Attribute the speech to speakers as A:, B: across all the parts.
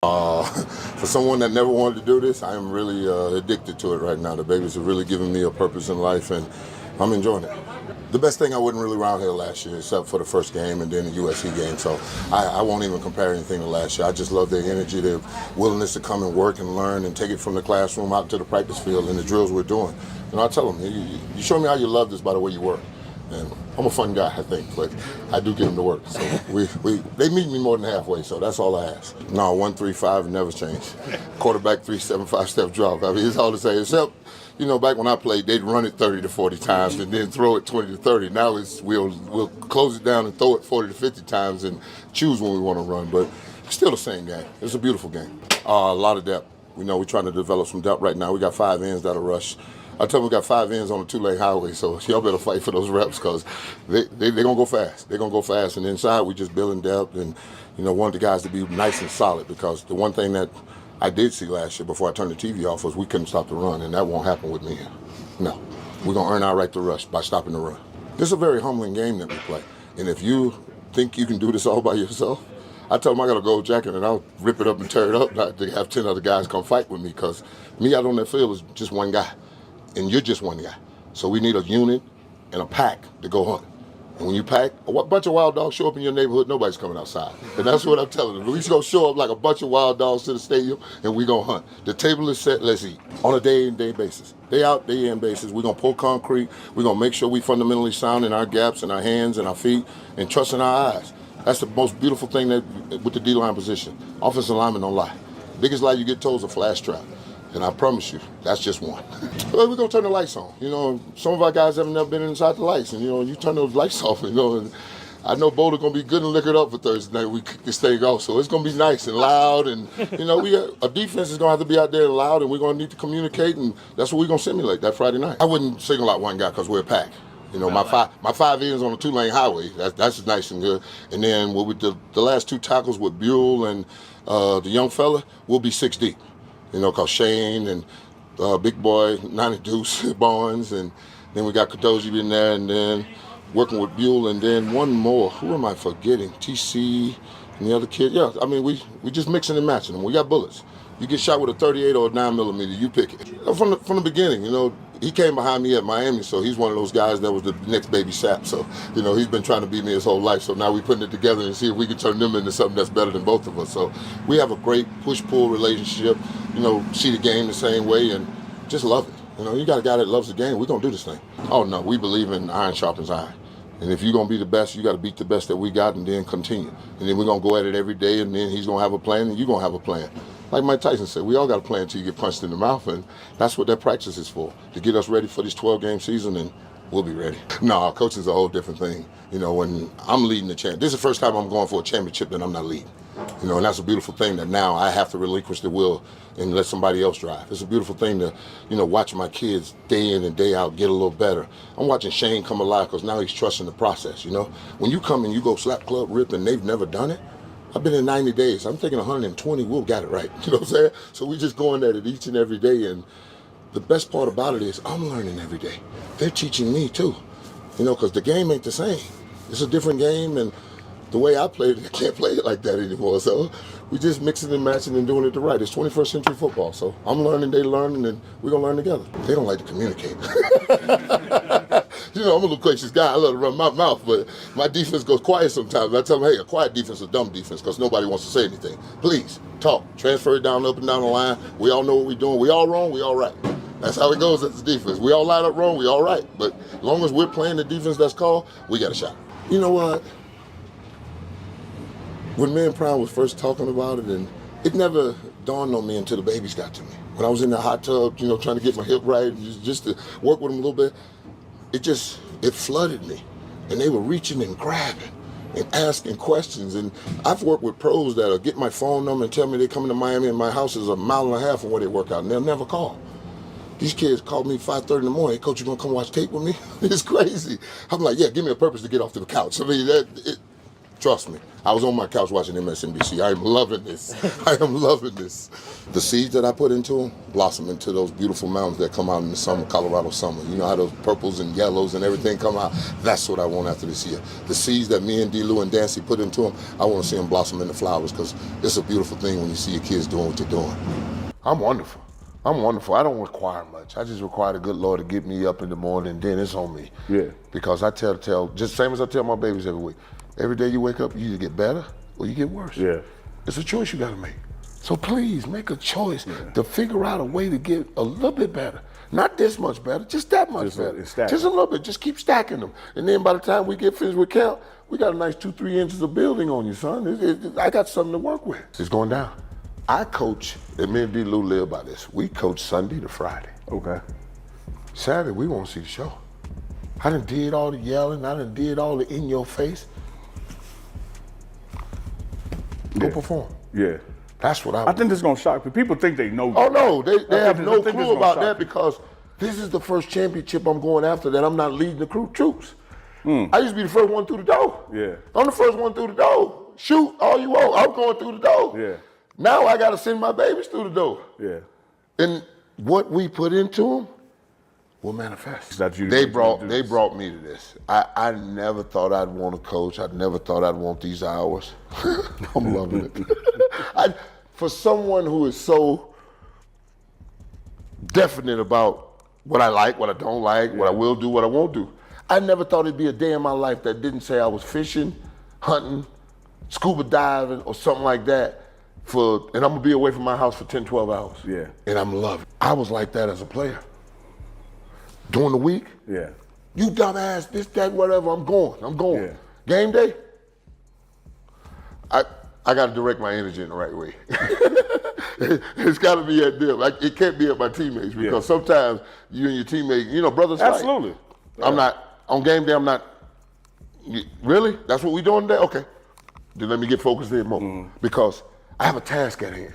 A: For someone that never wanted to do this, I am really addicted to it right now. The babies have really given me a purpose in life, and I'm enjoying it. The best thing I wasn't really around here last year, except for the first game and then the USC game. So I won't even compare anything to last year. I just love their energy, their willingness to come and work and learn and take it from the classroom out to the practice field and the drills we're doing. I tell them, you show me how you love this by the way you work. And I'm a fun guy, I think, but I do get them to work. So they meet me more than halfway, so that's all I ask. No, 1-3-5 never changed. Quarterback 3-7-5 step drop. I mean, it's all the same. Except, back when I played, they'd run it 30 to 40 times and then throw it 20 to 30. Now we'll close it down and throw it 40 to 50 times and choose when we want to run. But it's still the same game. It's a beautiful game. A lot of depth. We're trying to develop some depth right now. We got 5 ends that'll rush. I tell them we got 5 ends on a 2-lane highway, so y'all better fight for those reps because they're going to go fast. They're going to go fast. And inside, we just building depth and, want the guys to be nice and solid because the one thing that I did see last year before I turned the TV off was we couldn't stop the run, and that won't happen with me here. No. We're going to earn our right to rush by stopping the run. This is a very humbling game that we play. And if you think you can do this all by yourself, I tell them I got a gold jacket and I'll rip it up and tear it up, not to have 10 other guys come fight with me because me out on that field is just one guy. And you're just one guy. So we need a unit and a pack to go hunt. And when you pack, a bunch of wild dogs show up in your neighborhood, nobody's coming outside. And that's what I'm telling them. We're going to show up like a bunch of wild dogs to the stadium, and we're going to hunt. The table is set, let's eat. On a day-in-day basis. Day out, day-in basis. We're going to pull concrete. We're going to make sure we fundamentally sound in our gaps and our hands and our feet and trust in our eyes. That's the most beautiful thing with the D-line position. Offensive linemen don't lie. Biggest lie you get told is a flash trap. And I promise you, that's just one. Well, we're going to turn the lights on. Some of our guys have never been inside the lights. And, you turn those lights off, and I know Boulder's going to be good and liquored up for Thursday night. We kick this thing off. So it's going to be nice and loud. And, a defense is going to have to be out there and loud, and we're going to need to communicate. And that's what we're going to simulate that Friday night. I wouldn't single out one guy because we're a pack. My 5 ends on a 2-lane highway, that's nice and good. And then with the last 2 tackles with Buell and the young fella, we'll be 6 deep. Cause Shane and Big Boy, 90 Deuce, Barnes, and then we got Kadoji in there, and then working with Buell, and then one more. Who am I forgetting? TC and the other kid. Yeah, I mean, we just mixing and matching them. We got bullets. You get shot with a 38 or a 9mm, you pick it. From the beginning, he came behind me at Miami, so he's one of those guys that was the next baby Sapp. So, he's been trying to beat me his whole life. So now we're putting it together and see if we can turn them into something that's better than both of us. So we have a great push-pull relationship, see the game the same way and just love it. You got a guy that loves the game. We're going to do this thing. Oh, no, we believe in iron sharpens iron. And if you're going to be the best, you got to beat the best that we got and then continue. And then we're going to go at it every day, and then he's going to have a plan and you're going to have a plan. Like Mike Tyson said, we all got a plan until you get punched in the mouth, and that's what that practice is for, to get us ready for this 12-game season, and we'll be ready. No, coaching's a whole different thing. When I'm leading the championship, this is the first time I'm going for a championship that I'm not leading. And that's a beautiful thing that now I have to relinquish the will and let somebody else drive. It's a beautiful thing to, watch my kids day in and day out get a little better. I'm watching Shane come alive because now he's trusting the process, When you come and you go slap, club, rip, and they've never done it, I've been in 90 days. I'm thinking 120, we'll got it right. You know what I'm saying? So we just going at it each and every day. And the best part about it is I'm learning every day. They're teaching me too, because the game ain't the same. It's a different game, and the way I played it, I can't play it like that anymore. So we just mixing and matching and doing it the right. It's 21st century football. So I'm learning, they learning, and we're going to learn together. They don't like to communicate. I'm a little gracious guy. I love to run my mouth, but my defense goes quiet sometimes. I tell them, hey, a quiet defense is a dumb defense because nobody wants to say anything. Please, talk. Transfer it down, up and down the line. We all know what we're doing. We all wrong, we all right. That's how it goes as a defense. We all line up wrong, we all right. But as long as we're playing the defense that's called, we got a shot. You know what? When me and Prime was first talking about it, and it never dawned on me until the babies got to me. When I was in the hot tub, trying to get my hip right, just to work with them a little bit, it flooded me. And they were reaching and grabbing and asking questions. And I've worked with pros that'll get my phone number and tell me they're coming to Miami and my house is a mile and a half from where they work out, and they'll never call. These kids called me 5:30 in the morning. Hey, coach, you gonna come watch tape with me? It's crazy. I'm like, yeah, give me a purpose to get off the couch. I mean, Trust me. I was on my couch watching MSNBC. I am loving this. I am loving this. The seeds that I put into them blossom into those beautiful mountains that come out in the summer, Colorado summer. You know how those purples and yellows and everything come out? That's what I want after this year. The seeds that me and D-Lou and Dancy put into them, I want to see them blossom into flowers because it's a beautiful thing when you see your kids doing what they're doing. I'm wonderful. I'm wonderful. I don't require much. I just require the good Lord to get me up in the morning, and then it's on me.
B: Yeah.
A: Because I tell, just same as I tell my babies every week, every day you wake up, you either get better or you get worse.
B: Yeah.
A: It's a choice you got to make. So please make a choice to figure out a way to get a little bit better. Not this much better, just that much better. Just a little bit. Just keep stacking them. And then by the time we get finished with camp, we got a nice 2-3 inches of building on you, son. I got something to work with. It's going down. I coach, and me and D-Lou live by this. We coach Sunday to Friday.
B: Okay.
A: Saturday, we want to see the show. I done did all the yelling. I done did all the in your face. Go perform.
B: Yeah.
A: That's what
B: I think this is going to shock people. People think they know.
A: Oh, no. They have no clue about that because this is the first championship I'm going after that I'm not leading the troops. I used to be the first one through the door.
B: Yeah.
A: I'm the first one through the door. Shoot all you want. I'm going through the door.
B: Yeah.
A: Now I got to send my babies through the door.
B: Yeah.
A: And what we put into them will manifest. They brought me to this. I never thought I'd want to coach. I never thought I'd want these hours. I'm loving it. For someone who is so definite about what I like, what I don't like, what I will do, what I won't do, I never thought it'd be a day in my life that didn't say I was fishing, hunting, scuba diving, or something like that. And I'm gonna be away from my house for 10, 12 hours.
B: Yeah.
A: And I'm loving it. I was like that as a player. During the week, you dumbass, this, that, whatever, I'm going.
B: Yeah.
A: Game day, I gotta direct my energy in the right way. It's gotta be at them. It can't be at my teammates because sometimes you and your teammate, brothers fight.
B: Absolutely.
A: I'm not, on game day, I'm not, really? That's what we doing today? Okay. Then let me get focused in more. Because I have a task at hand.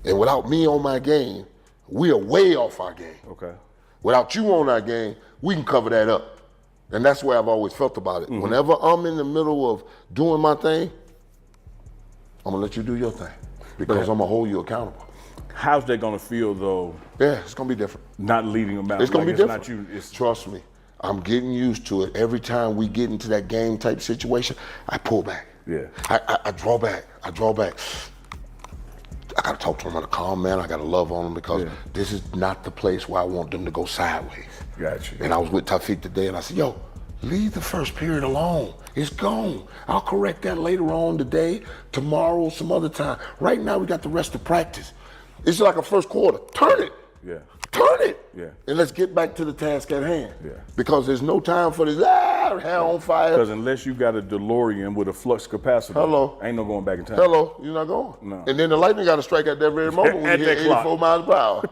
A: And without me on my game, we are way off our game.
B: Okay.
A: Without you on our game, we can cover that up. And that's the way I've always felt about it. Whenever I'm in the middle of doing my thing, I'm gonna let you do your thing because I'm gonna hold you accountable.
B: How's that gonna feel though?
A: Yeah, it's gonna be different.
B: Not leading them out.
A: It's gonna be different.
B: It's not you.
A: Trust me, I'm getting used to it. Every time we get into that game type situation, I pull back.
B: Yeah.
A: I draw back. I gotta talk to them in a calm manner. I gotta love on them because this is not the place where I want them to go sideways.
B: Gotcha.
A: And I was with Tafiq today and I said, yo, leave the first period alone. It's gone. I'll correct that later on today, tomorrow, some other time. Right now we got the rest of practice. It's like a first quarter. Turn it.
B: Yeah.
A: Turn it.
B: Yeah.
A: And let's get back to the task at hand.
B: Yeah.
A: Because there's no time for this, hair on fire.
B: Because unless you got a DeLorean with a flux capacitor, ain't no going back in time.
A: Hello, you're not going.
B: No.
A: And then the lightning got to strike at that very moment when you hit 84 miles per hour.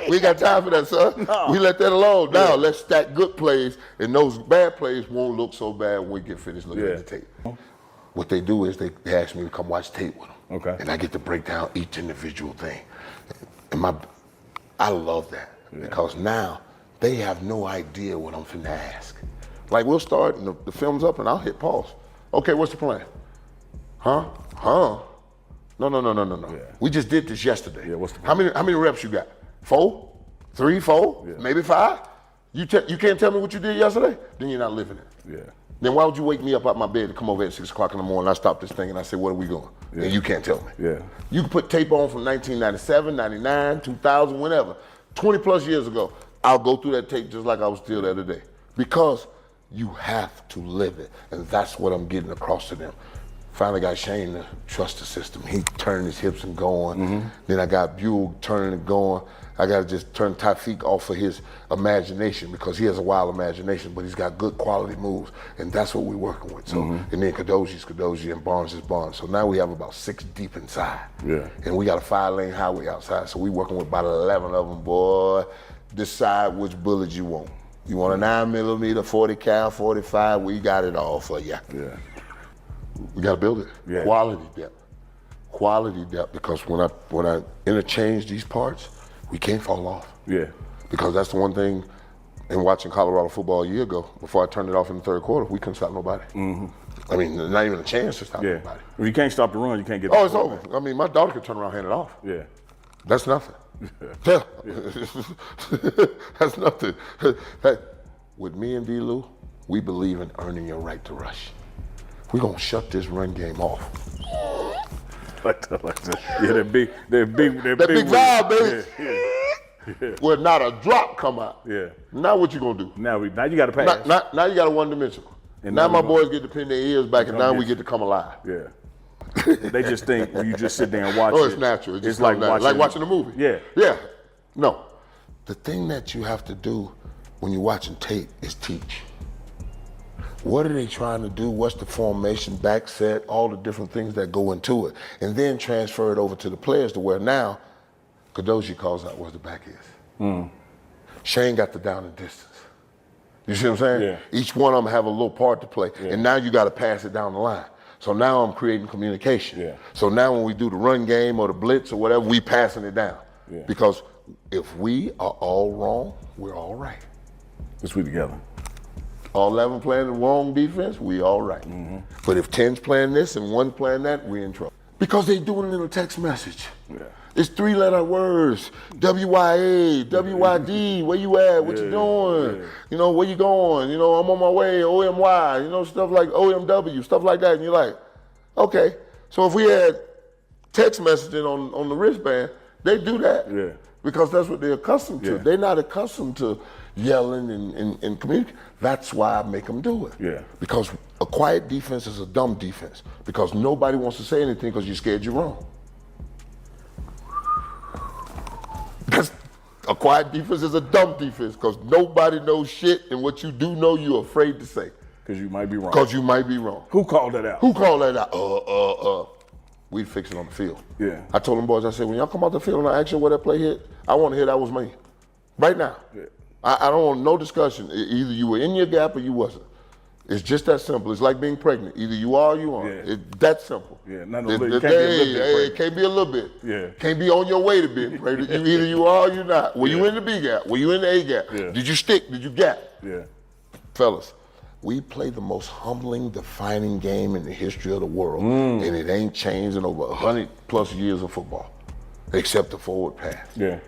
A: We ain't got time for that, son.
B: No.
A: We let that alone. Now let's stack good plays, and those bad plays won't look so bad when we get finished looking at the tape. What they do is they ask me to come watch tape with them.
B: Okay.
A: And I get to break down each individual thing. And I love that because now they have no idea what I'm finna ask. Like we'll start and the film's up and I'll hit pause. Okay, what's the plan? Huh? No.
B: Yeah.
A: We just did this yesterday.
B: Yeah, what's the plan?
A: How many reps you got? 4? 3, 4?
B: Yeah.
A: Maybe 5? You can't tell me what you did yesterday? Then you're not living it.
B: Yeah.
A: Then why would you wake me up out my bed to come over at 6 o'clock in the morning? I stop this thing and I say, where are we going?
B: Yeah.
A: And you can't tell me.
B: Yeah.
A: You can put tape on from 1997, 99, 2000, whenever. 20 plus years ago, I'll go through that tape just like I was still there today. Because you have to live it. And that's what I'm getting across to them. Finally got Shane to trust the system. He turning his hips and going. Then I got Buell turning and going. I got to just turn Tafiq off of his imagination because he has a wild imagination, but he's got good quality moves, and that's what we're working with. So, and then Kadoji's Kadoji and Barnes is Barnes. So now we have about 6 deep inside.
B: Yeah.
A: And we got a 5-lane highway outside, so we're working with about 11 of them, boy. Decide which bullet you want. You want a 9mm, 40 cal, 45, we got it all for you.
B: Yeah.
A: We got to build it.
B: Yeah.
A: Quality depth, because when I interchange these parts, we can't fall off.
B: Yeah.
A: Because that's the one thing in watching Colorado football a year ago, before I turned it off in the third quarter, we couldn't stop nobody.
C: I mean, not even a chance to stop anybody.
B: If you can't stop the run, you can't get.
C: Oh, it's over. I mean, my daughter could turn around and hand it off.
B: Yeah.
C: That's nothing. Yeah. That's nothing. With me and D-Lou, we believe in earning your right to rush. We're going to shut this run game off.
B: Like that. Yeah, they're big
C: valve, baby.
B: Yeah.
C: Where not a drop come out.
B: Yeah.
C: Now what you going to do?
B: Now you got to pass.
C: Now you got a one-dimensional. And now my boys get to pin their ears back, and now we get to come alive.
B: Yeah. They just think when you just sit there and watch
C: it's natural. It's like watching a movie.
B: Yeah.
C: Yeah. No. The thing that you have to do when you're watching tape is teach. What are they trying to do? What's the formation, back set, all the different things that go into it. And then transfer it over to the players to where now Kadoshi calls out where the back is. Shane got the down and distance. You see what I'm saying?
B: Yeah.
C: Each one of them have a little part to play. Yeah. And now you got to pass it down the line. So now I'm creating communication.
B: Yeah.
C: So now when we do the run game or the blitz or whatever, we passing it down.
B: Yeah.
C: Because if we are all wrong, we're all right.
B: Let's be together.
C: All 11 playing the wrong defense, we all right. But if 10's playing this and 1's playing that, we in trouble. Because they doing it in a text message.
B: Yeah.
C: It's 3-letter words. WYA, WYD, where you at, what you doing?
B: Yeah.
C: You know, where you going? You know, I'm on my way, OMY, you know, stuff like OMW, stuff like that. And you're like, okay. So if we had text messaging on the wristband, they do that.
B: Yeah.
C: Because that's what they're accustomed to.
B: Yeah.
C: They're not accustomed to yelling and communicating. That's why I make them do it.
B: Yeah.
C: Because a quiet defense is a dumb defense. Because nobody wants to say anything because you're scared you're wrong. Because a quiet defense is a dumb defense because nobody knows shit, and what you do know, you're afraid to say.
B: Because you might be wrong.
C: Because you might be wrong.
B: Who called that out?
C: Who called that out? We fix it on the field.
B: Yeah.
C: I told them boys, I said, when y'all come out the field and I ask you where that play hit, I want to hear that was me. Right now.
B: Yeah.
C: I don't want no discussion. Either you were in your gap or you wasn't. It's just that simple. It's like being pregnant. Either you are or you aren't.
B: Yeah.
C: It's that simple.
B: Yeah, not a little. It can't be a little bit.
C: It can't be a little bit.
B: Yeah.
C: Can't be on your way to being pregnant. Either you are or you're not. Were you in the B gap? Were you in the A gap?
B: Yeah.
C: Did you stick? Did you gap?
B: Yeah.
C: Fellas, we play the most humbling, defining game in the history of the world, and it ain't changed in over 100+ years of football, except the forward pass.
B: Yeah.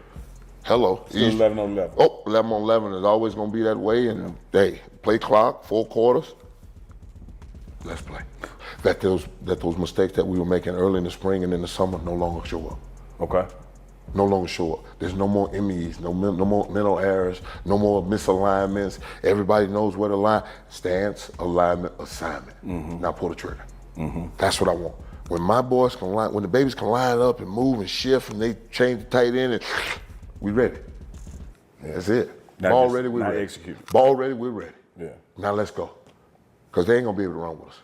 C: Hello.
B: Still 11 on 11.
C: Oh, 11 on 11 is always going to be that way, and hey, play clock, 4 quarters. Let's play. That those mistakes that we were making early in the spring and in the summer no longer show up.
B: Okay.
C: No longer show up. There's no more MEs, no more mental errors, no more misalignments. Everybody knows where the line, stance, alignment, assignment. Now pull the trigger. That's what I want. When my boys can line, when the babies can line up and move and shift and they change the tight end, and we ready. That's it. Ball ready, we're ready.
B: Execute.
C: Ball ready, we're ready.
B: Yeah.
C: Now let's go. Because they ain't going to be able to run with us.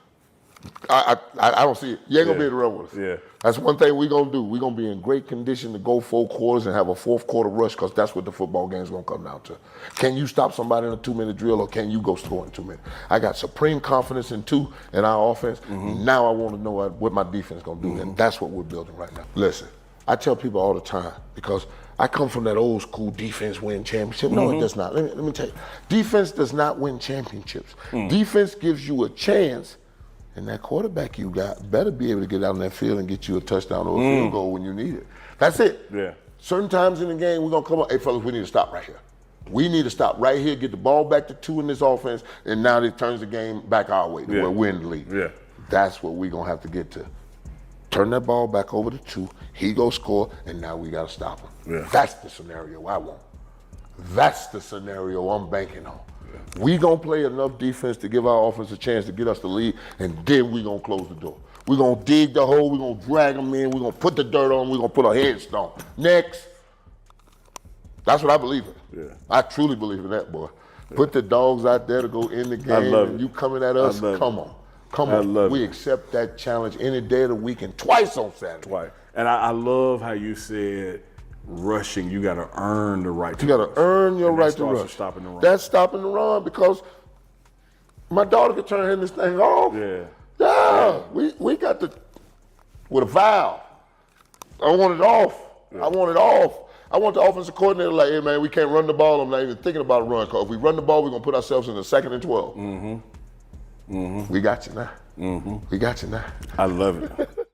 C: I don't see it. You ain't going to be able to run with us.
B: Yeah.
C: That's one thing we're going to do. We're going to be in great condition to go 4 quarters and have a 4th quarter rush because that's what the football game is going to come down to. Can you stop somebody in a 2-minute drill or can you go score in 2 minutes? I got supreme confidence in our offense. Now I want to know what my defense is going to do, and that's what we're building right now. Listen, I tell people all the time because I come from that old school defense win championship. No, it does not. Let me tell you. Defense does not win championships. Defense gives you a chance, and that quarterback you got better be able to get out on that field and get you a touchdown or a field goal when you need it. That's it.
B: Yeah.
C: Certain times in the game, we're going to come up, hey, fellas, we need to stop right here. We need to stop right here, get the ball back to 2 in this offense, and now it turns the game back our way to where we're in the lead.
B: Yeah.
C: That's what we're going to have to get to. Turn that ball back over to 2, he go score, and now we got to stop him.
B: Yeah.
C: That's the scenario I want. That's the scenario I'm banking on. Yeah. We gonna play enough defense to give our offense a chance to get us the lead, and then we gonna close the door. We gonna dig the hole, we gonna drag them in, we gonna put the dirt on, we gonna put a headstone. Next. That's what I believe in. Yeah. I truly believe in that, boy. Yeah. Put the dogs out there to go in the game,
B: I love
C: and
B: it.
C: you coming at us, come on. Come on. We accept that challenge any day of the week and twice on Saturday.
B: Twice. And I love how you said rushing, you got to earn the right to rush.
C: You got to earn your right to rush.
B: Stopping the run.
C: That's stopping the run because my daughter could turn this thing off.
B: Yeah.
C: Yeah. We got the, with a valve. I want it off. Yeah. I want it off. I want the offensive coordinator like, hey, man, we can't run the ball. I'm not even thinking about a run. Because if we run the ball, we're going to put ourselves in the 2nd and 12. We got you now. We got you now.
B: I love it.